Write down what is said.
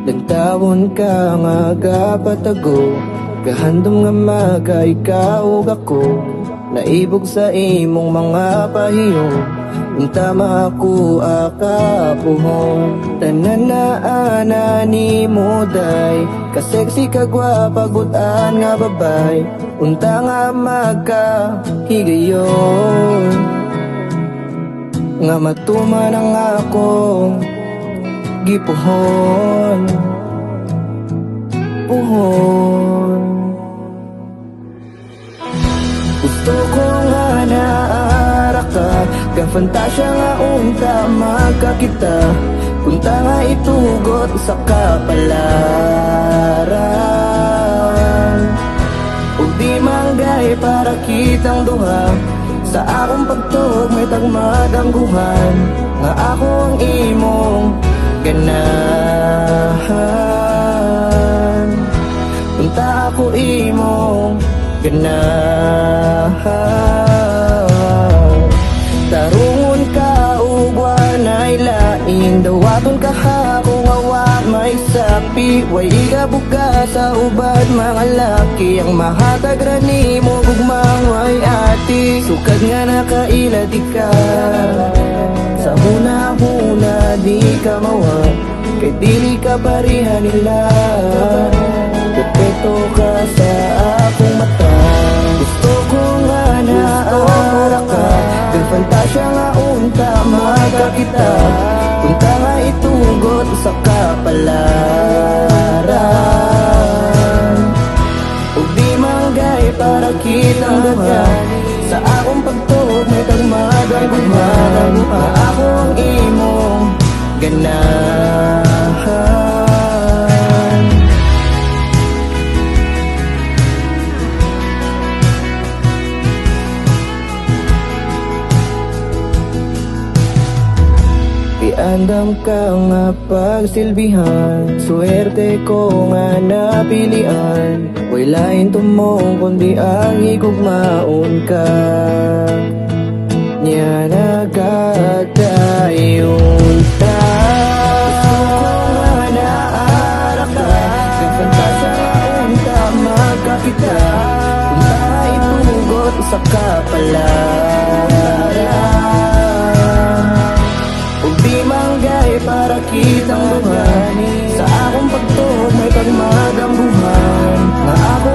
Nagtawon ka nga gapatago, kahandom nga ikaw ug ako. Naibog sa imong mga pahiyo, untama ako akapuhon. Tanan na ana ni mo day, kaseksi kagwapa gutan nga babay. Unta nga magkahigayon, nga matuman ang akong gipuhon, puhon. Gusto ko nga naara ka, ka-fantasya nga unta magkakita. Punta nga itugot sa kapalaran, ug di manggay para kitang duha. Sa akong pagtog may tagmadangguhan, nga ako ang imong ganahan. Punta ako imong ganahan. Tarungon ka ug wanay lain, dawaton ka akong awa may sapi. Way igabuka sa ubad mga laki, ang mahatag ra nimo gugmang way ati. Sukad nga nakailati ka, sa huna-huna di ka mawa, kay dili ka pareha nila. Perpeto ka sa akong mata. Gusto ko nga naara ka, fantasya nga unta magkakita. Punta nga itugot sa kapalaran, ug di manggay para kitang duha. Sa akong pagtuog may tagmadang nga ako ang imong ganahan. Andam ka nga pagsilbihan, swerte ko nga napilian. Way lain tumong kundi ang higugmaon ka. Nya nagkatayon ta. Gusto ko nga naara ka, kagfantasya nga unta magkakita. Unta itugot sa kapalaran, ug di manggay para kitang duha. Sa akong pagtuog may pagmagambuhan, nga ako